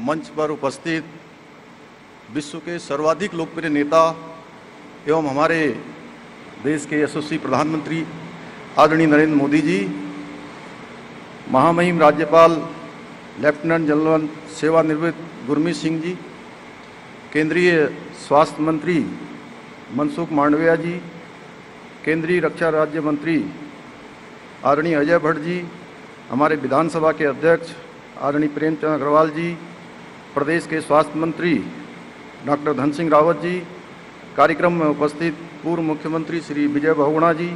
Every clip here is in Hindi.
मंच पर उपस्थित विश्व के सर्वाधिक लोकप्रिय नेता एवं हमारे देश के यशस्वी प्रधानमंत्री आदरणीय नरेंद्र मोदी जी, महामहिम राज्यपाल लेफ्टिनेंट जनरल सेवानिवृत्त गुरमीत सिंह जी, केंद्रीय स्वास्थ्य मंत्री मनसुख मांडविया जी, केंद्रीय रक्षा राज्य मंत्री आदरणीय अजय भट्ट जी, हमारे विधानसभा के अध्यक्ष आदरणीय प्रेमचंद अग्रवाल जी, प्रदेश के स्वास्थ्य मंत्री डॉक्टर धन सिंह रावत जी, कार्यक्रम में उपस्थित पूर्व मुख्यमंत्री श्री विजय बहुगुणा जी,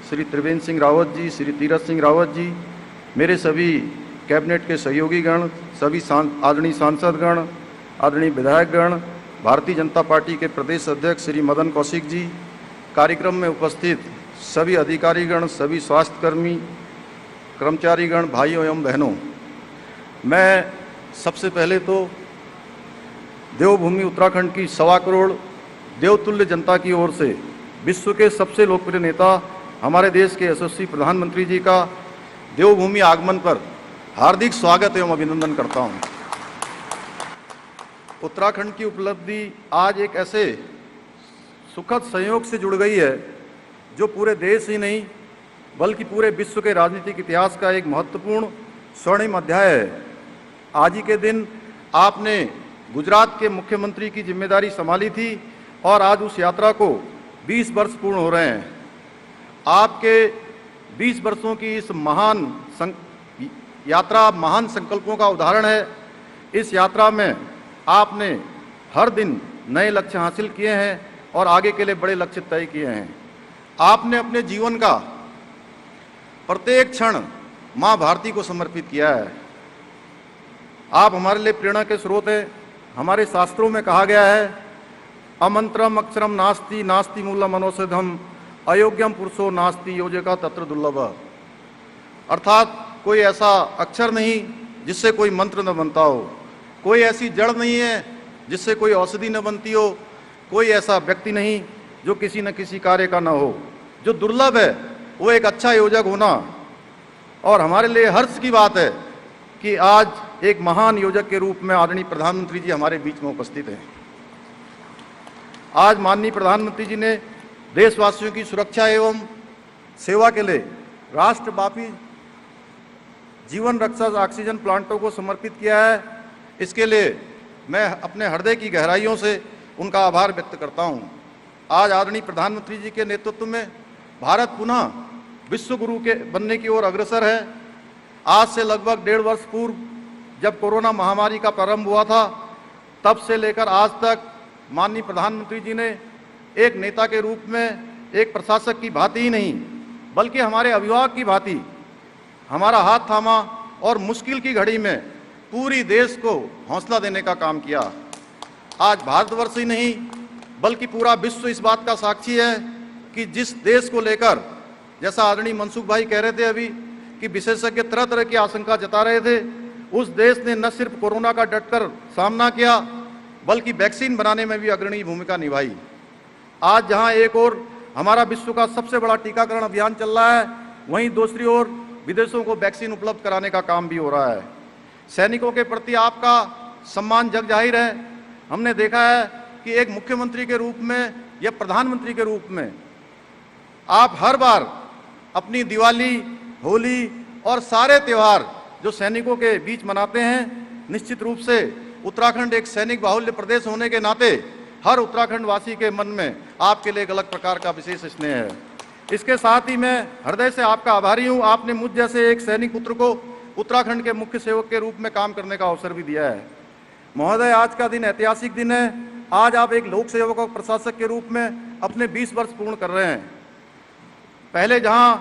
श्री त्रिवेंद्र सिंह रावत जी, श्री तीरथ सिंह रावत जी, मेरे सभी कैबिनेट के सहयोगी गण, सभी आदरणीय सांसदगण, आदरणीय विधायकगण, भारतीय जनता पार्टी के प्रदेश अध्यक्ष श्री मदन कौशिक जी, कार्यक्रम में उपस्थित सभी अधिकारीगण, सभी स्वास्थ्यकर्मी, कर्मचारीगण, भाइयों एवं बहनों, मैं सबसे पहले तो देवभूमि उत्तराखंड की 1.25 करोड़ देवतुल्य जनता की ओर से विश्व के सबसे लोकप्रिय नेता हमारे देश के यशस्वी प्रधानमंत्री जी का देवभूमि आगमन पर हार्दिक स्वागत एवं अभिनंदन करता हूं। उत्तराखंड की उपलब्धि आज एक ऐसे सुखद संयोग से जुड़ गई है जो पूरे देश ही नहीं बल्कि पूरे विश्व के राजनीतिक इतिहास का एक महत्वपूर्ण स्वर्णिम अध्याय है। आज ही के दिन आपने गुजरात के मुख्यमंत्री की जिम्मेदारी संभाली थी और आज उस यात्रा को 20 वर्ष पूर्ण हो रहे हैं। आपके 20 वर्षों की इस यात्रा महान संकल्पों का उदाहरण है। इस यात्रा में आपने हर दिन नए लक्ष्य हासिल किए हैं और आगे के लिए बड़े लक्ष्य तय किए हैं। आपने अपने जीवन का प्रत्येक क्षण माँ भारती को समर्पित किया है। आप हमारे लिए प्रेरणा के स्रोत हैं। हमारे शास्त्रों में कहा गया है, अमंत्रम अक्षरम नास्ति नास्ति मूलम मनोषधम अयोग्यम पुरुषो नास्ति योजका तत्र दुर्लभ। अर्थात कोई ऐसा अक्षर नहीं जिससे कोई मंत्र न बनता हो, कोई ऐसी जड़ नहीं है जिससे कोई औषधि न बनती हो, कोई ऐसा व्यक्ति नहीं जो किसी न किसी कार्य का न हो। जो दुर्लभ है वो एक अच्छा योजक होना। और हमारे लिए हर्ष की बात है कि आज एक महान योजक के रूप में आदरणीय प्रधानमंत्री जी हमारे बीच में उपस्थित हैं। आज माननीय प्रधानमंत्री जी ने देशवासियों की सुरक्षा एवं सेवा के लिए राष्ट्रव्यापी जीवन रक्षक ऑक्सीजन प्लांटों को समर्पित किया है। इसके लिए मैं अपने हृदय की गहराइयों से उनका आभार व्यक्त करता हूं। आज आदरणीय प्रधानमंत्री जी के नेतृत्व में भारत पुनः विश्व गुरु के बनने की ओर अग्रसर है। आज से लगभग 1.5 वर्ष पूर्व जब कोरोना महामारी का प्रारंभ हुआ था, तब से लेकर आज तक माननीय प्रधानमंत्री जी ने एक नेता के रूप में, एक प्रशासक की भांति ही नहीं बल्कि हमारे अभिभावक की भांति हमारा हाथ थामा और मुश्किल की घड़ी में पूरी देश को हौसला देने का काम किया। आज भारतवर्ष ही नहीं बल्कि पूरा विश्व इस बात का साक्षी है कि जिस देश को लेकर, जैसा आदरणीय मनसुख भाई कह रहे थे अभी कि विशेषज्ञ तरह तरह की आशंका जता रहे थे, उस देश ने न सिर्फ कोरोना का डटकर सामना किया बल्कि वैक्सीन बनाने में भी अग्रणी भूमिका निभाई। आज जहां एक ओर हमारा विश्व का सबसे बड़ा टीकाकरण अभियान चल रहा है, वहीं दूसरी ओर विदेशों को वैक्सीन उपलब्ध कराने का काम भी हो रहा है। सैनिकों के प्रति आपका सम्मान जग जाहिर है। हमने देखा है कि एक मुख्यमंत्री के रूप में या प्रधानमंत्री के रूप में आप हर बार अपनी दिवाली, होली और सारे त्यौहार जो सैनिकों के बीच मनाते हैं। निश्चित रूप से उत्तराखंड एक सैनिक बाहुल्य प्रदेश होने के नाते हर उत्तराखंड वासी के मन में आपके लिए एक अलग प्रकार का विशेष स्नेह है। इसके साथ ही मैं हृदय से आपका आभारी हूँ। आपने मुझ जैसे एक सैनिक पुत्र को उत्तराखंड के मुख्य सेवक के रूप में काम करने का अवसर भी दिया है। महोदय, आज का दिन ऐतिहासिक दिन है। आज आप एक लोक सेवक और प्रशासक के रूप में अपने 20 वर्ष पूर्ण कर रहे हैं। पहले जहां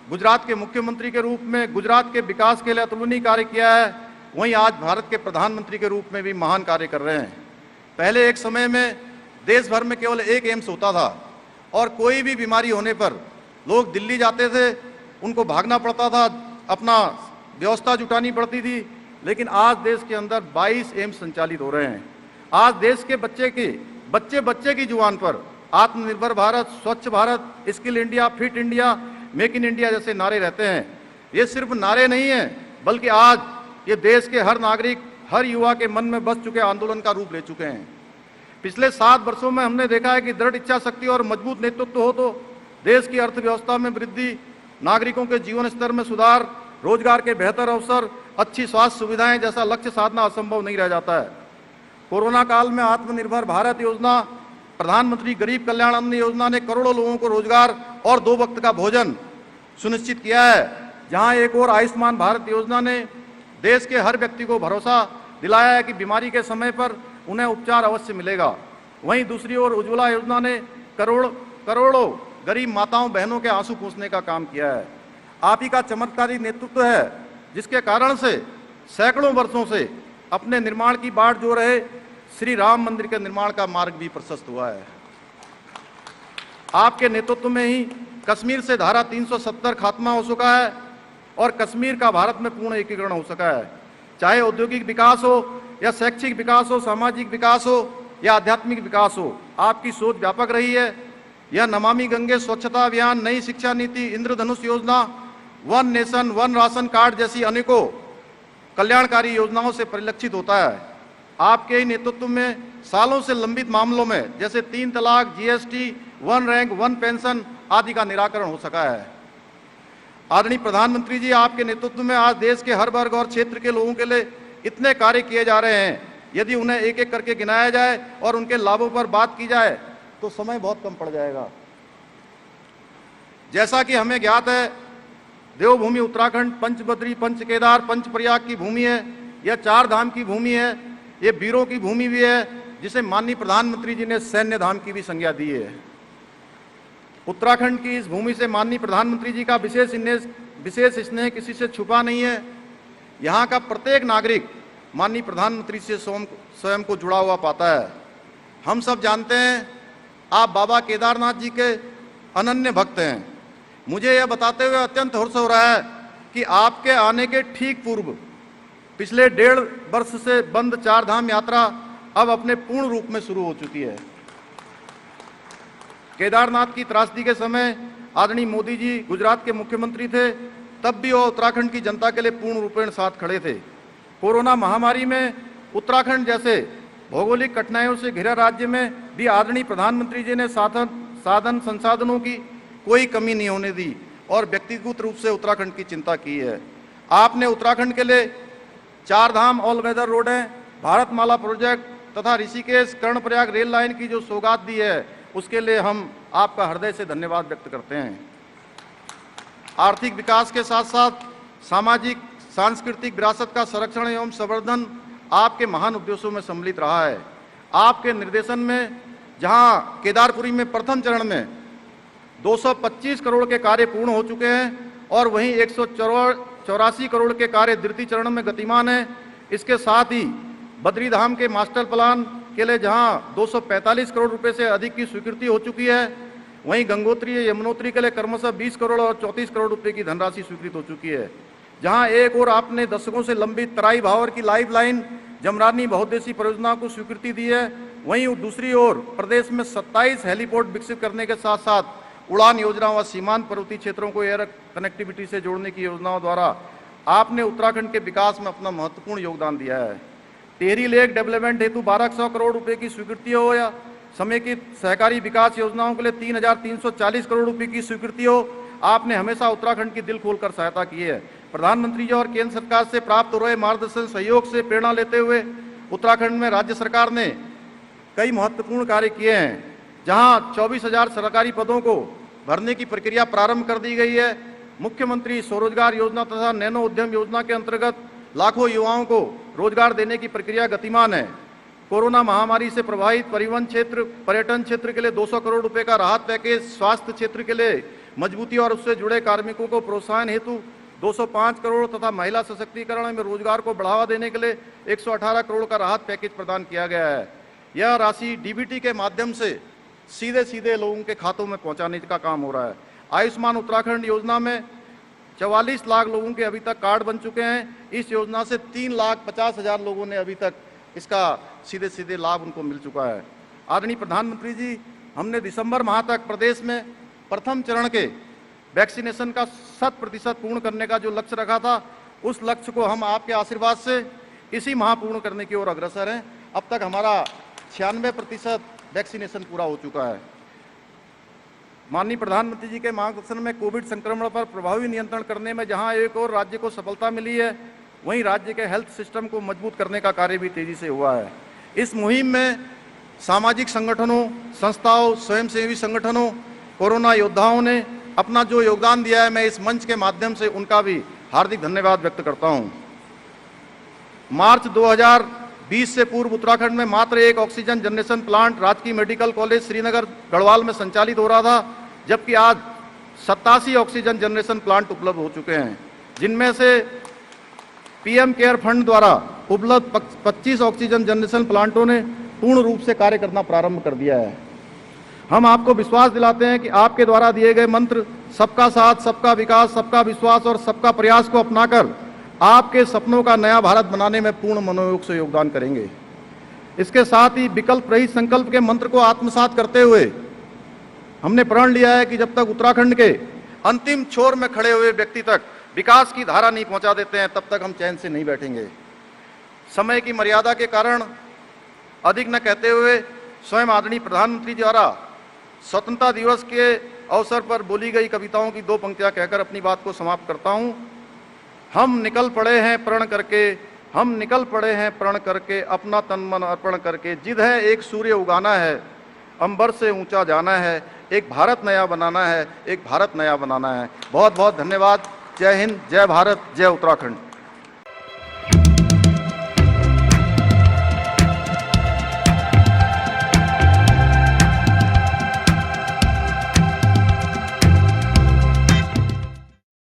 गुजरात के मुख्यमंत्री के रूप में गुजरात के विकास के लिए अतुलनीय कार्य किया है, वहीं आज भारत के प्रधानमंत्री के रूप में भी महान कार्य कर रहे हैं। पहले एक समय में देश भर में केवल एक एम्स होता था और कोई भी बीमारी होने पर लोग दिल्ली जाते थे, उनको भागना पड़ता था, अपना व्यवस्था जुटानी पड़ती थी। लेकिन आज देश के अंदर 22 एम्स संचालित हो रहे हैं। आज देश के बच्चे की जुबान पर आत्मनिर्भर भारत, स्वच्छ Bharat, skill India, fit India, make in India जैसे नारे रहते हैं। ये सिर्फ नारे नहीं हैं बल्कि आज ये देश के हर नागरिक, हर युवा के मन में बस चुके आंदोलन का रूप ले चुके हैं। पिछले 7 वर्षों में हमने देखा है कि दृढ़ इच्छा शक्ति और मजबूत नेतृत्व हो तो देश की अर्थव्यवस्था में वृद्धि, नागरिकों के जीवन स्तर में सुधार, रोजगार के बेहतर अवसर, अच्छी स्वास्थ्य सुविधाएं जैसा लक्ष्य साधना असंभव नहीं रह जाता है। कोरोना काल में आत्मनिर्भर भारत योजना, प्रधानमंत्री गरीब कल्याण अन्न योजना ने करोड़ों लोगों को रोजगार और 2 वक्त का भोजन सुनिश्चित किया है। जहां एक और आयुष्मान भारत योजना ने देश के हर व्यक्ति को भरोसा दिलाया है कि बीमारी के समय पर उन्हें उपचार अवश्य मिलेगा। वहीं दूसरी ओर उज्ज्वला योजना ने करोड़ों गरीब माताओं बहनों के आंसू पोंछने का काम किया है। आप ही का चमत्कारी नेतृत्व है जिसके कारण से सैकड़ों वर्षों से अपने निर्माण की बाट जो रहे श्री राम मंदिर के निर्माण का मार्ग भी प्रशस्त हुआ है। आपके नेतृत्व में ही कश्मीर से धारा 370 खात्मा हो चुका है और कश्मीर का भारत में पूर्ण एकीकरण हो सका है। चाहे औद्योगिक विकास हो या शैक्षिक विकास हो, सामाजिक विकास हो या आध्यात्मिक विकास हो, आपकी सोच व्यापक रही है। यह नमामि गंगे स्वच्छता अभियान, नई शिक्षा नीति, इंद्रधनुष योजना, one nation one ration card जैसी अनेकों कल्याणकारी योजनाओं से परिलक्षित होता है। आपके ही नेतृत्व में सालों से लंबित मामलों में जैसे 3 तलाक, GST, one rank one pension आदि का निराकरण हो सका है। आदरणीय प्रधानमंत्री जी, आपके नेतृत्व में आज देश के हर वर्ग और क्षेत्र के लोगों के लिए इतने कार्य किए जा रहे हैं। यदि उन्हें एक एक करके गिनाया जाए और उनके लाभों पर बात की जाए तो समय बहुत कम पड़ जाएगा। जैसा कि हमें ज्ञात है, देवभूमि उत्तराखंड पंचबद्री, पंच केदार, पंच प्रयाग की भूमि है। यह 4 धाम की भूमि है। ये वीरों की भूमि भी है, जिसे माननीय प्रधानमंत्री जी ने सैन्य धाम की भी संज्ञा दी है। उत्तराखंड की इस भूमि से माननीय प्रधानमंत्री जी का विशेष स्नेह किसी से छुपा नहीं है। यहाँ का प्रत्येक नागरिक माननीय प्रधानमंत्री से स्वयं को जुड़ा हुआ पाता है। हम सब जानते हैं आप बाबा केदारनाथ जी के अनन्य भक्त हैं। मुझे यह बताते हुए अत्यंत हर्ष हो रहा है कि आपके आने के ठीक पूर्व पिछले 1.5 वर्ष से बंद 4 धाम यात्रा अब अपने पूर्ण रूप में शुरू हो चुकी है। केदारनाथ की त्रासदी के समय आदरणीय मोदी जी गुजरात के मुख्यमंत्री थे, तब भी वो उत्तराखंड की जनता के लिए पूर्ण रूपेण साथ खड़े थे। कोरोना महामारी में उत्तराखंड जैसे भौगोलिक कठिनाइयों से घिरा राज्य में भी आदरणीय प्रधानमंत्री जी ने साधन संसाधनों की कोई कमी नहीं होने दी और व्यक्तिगत रूप से उत्तराखंड की चिंता की है। आपने उत्तराखंड के लिए 4 धाम ऑल वेदर रोडें, भारतमाला प्रोजेक्ट तथा ऋषिकेश कर्णप्रयाग रेल लाइन की जो सौगात दी है, उसके लिए हम आपका हृदय से धन्यवाद व्यक्त करते हैं। आर्थिक विकास के साथ साथ सामाजिक सांस्कृतिक विरासत का संरक्षण एवं संवर्धन आपके महान उद्देश्यों में सम्मिलित रहा है। आपके निर्देशन में जहां केदारपुरी में प्रथम चरण में 225 करोड़ के कार्य पूर्ण हो चुके हैं और वहीं 184 करोड़ के कार्य द्वितीय चरण में गतिमान है। इसके साथ ही बद्री धाम के मास्टर प्लान के लिए जहां 245 करोड़ रुपए से अधिक की स्वीकृति हो चुकी है, वहीं गंगोत्री यमुनोत्री के लिए क्रमशः 20 करोड़ और 34 करोड़ रुपए की धनराशि स्वीकृत हो चुकी है। जहां एक और आपने दशकों से लंबित तराई भावर की लाइफ लाइन जमरानी बहुउद्देशीय परियोजना को स्वीकृति दी है, वहीं दूसरी ओर प्रदेश में 27 हेलीपोर्ट विकसित करने के साथ साथ उड़ान योजना व सीमांत पर्वतीय क्षेत्रों को एयर कनेक्टिविटी से जोड़ने की योजनाओं द्वारा आपने उत्तराखंड के विकास में अपना महत्वपूर्ण योगदान दिया है। टिहरी लेक डेवलपमेंट हेतु 1200 करोड़ रुपए की स्वीकृति हो या समेकित सहकारी विकास योजनाओं के लिए 3,340 करोड़ रुपए की स्वीकृति हो, आपने हमेशा उत्तराखंड की दिल खोलकर सहायता की है। प्रधानमंत्री जी और केंद्र सरकार से प्राप्त हो रहे मार्गदर्शन सहयोग से प्रेरणा लेते हुए उत्तराखंड में राज्य सरकार ने कई महत्वपूर्ण कार्य किए हैं। जहां 24,000 सरकारी पदों को भरने की प्रक्रिया प्रारंभ कर दी गई है। मुख्यमंत्री स्वरोजगार योजना तथा नैनो उद्यम योजना के अंतर्गत लाखों युवाओं को रोजगार देने की प्रक्रिया गतिमान है। कोरोना महामारी से प्रभावित परिवहन क्षेत्र, पर्यटन क्षेत्र के लिए 200 करोड़ रुपए का राहत पैकेज, स्वास्थ्य क्षेत्र के लिए मजबूती और उससे जुड़े कार्मिकों को प्रोत्साहन हेतु 205 करोड़ तथा महिला सशक्तिकरण में रोजगार को बढ़ावा देने के लिए 118 करोड़ का राहत पैकेज प्रदान किया गया है। यह राशि डीबीटी के माध्यम से सीधे लोगों के खातों में पहुंचाने का काम हो रहा है। आयुष्मान उत्तराखंड योजना में 44 लाख लोगों के अभी तक कार्ड बन चुके हैं। इस योजना से 3,50,000 लोगों ने अभी तक इसका सीधे लाभ उनको मिल चुका है। आदरणीय प्रधानमंत्री जी, हमने दिसंबर माह तक प्रदेश में प्रथम चरण के वैक्सीनेशन का 100% पूर्ण करने का जो लक्ष्य रखा था, उस लक्ष्य को हम आपके आशीर्वाद से इसी महापूर्ण करने की ओर अग्रसर हैं। अब तक हमारा 96% वैक्सीनेशन पूरा हो चुका है। माननीय प्रधानमंत्री जी के मार्गदर्शन में कोविड संक्रमण पर प्रभावी नियंत्रण करने में जहां एक और राज्य को सफलता मिली है, वहीं राज्य के हेल्थ सिस्टम को मजबूत करने का कार्य भी तेजी से हुआ है। इस मुहिम में सामाजिक संगठनों, संस्थाओं, स्वयंसेवी संगठनों, कोरोना योद्धाओं ने अपना जो योगदान दिया है, मैं इस मंच के माध्यम से उनका भी हार्दिक धन्यवाद व्यक्त करता हूं। मार्च 2020 से पूर्व उत्तराखंड में मात्र एक ऑक्सीजन जनरेशन प्लांट राजकीय मेडिकल कॉलेज श्रीनगर गढ़वाल में संचालित हो रहा था, जबकि आज 87 ऑक्सीजन जनरेशन प्लांट उपलब्ध हो चुके हैं, जिनमें से पीएम केयर फंड द्वारा उपलब्ध 25 ऑक्सीजन जनरेशन प्लांटों ने पूर्ण रूप से कार्य करना प्रारंभ कर दिया है। हम आपको विश्वास दिलाते हैं कि आपके द्वारा दिए गए मंत्र सबका साथ, सबका विकास, सबका विश्वास और सबका प्रयास को अपनाकर आपके सपनों का नया भारत बनाने में पूर्ण मनोयोग से योगदान करेंगे। इसके साथ ही विकल्प रहित संकल्प के मंत्र को आत्मसात करते हुए हमने प्रण लिया है कि जब तक उत्तराखंड के अंतिम छोर में खड़े हुए व्यक्ति तक विकास की धारा नहीं पहुंचा देते हैं, तब तक हम चैन से नहीं बैठेंगे। समय की मर्यादा के कारण अधिक न कहते हुए स्वयं आदरणीय प्रधानमंत्री द्वारा स्वतंत्रता दिवस के अवसर पर बोली गई कविताओं की 2 पंक्तियां कहकर अपनी बात को समाप्त करता हूं। हम निकल पड़े हैं प्रण करके, हम निकल पड़े हैं प्रण करके, अपना तन मन अर्पण करके, जिद है एक सूर्य उगाना है, अंबर से ऊंचा जाना है, एक भारत नया बनाना है, एक भारत नया बनाना है। बहुत बहुत धन्यवाद। जय हिंद, जय भारत, जय उत्तराखंड।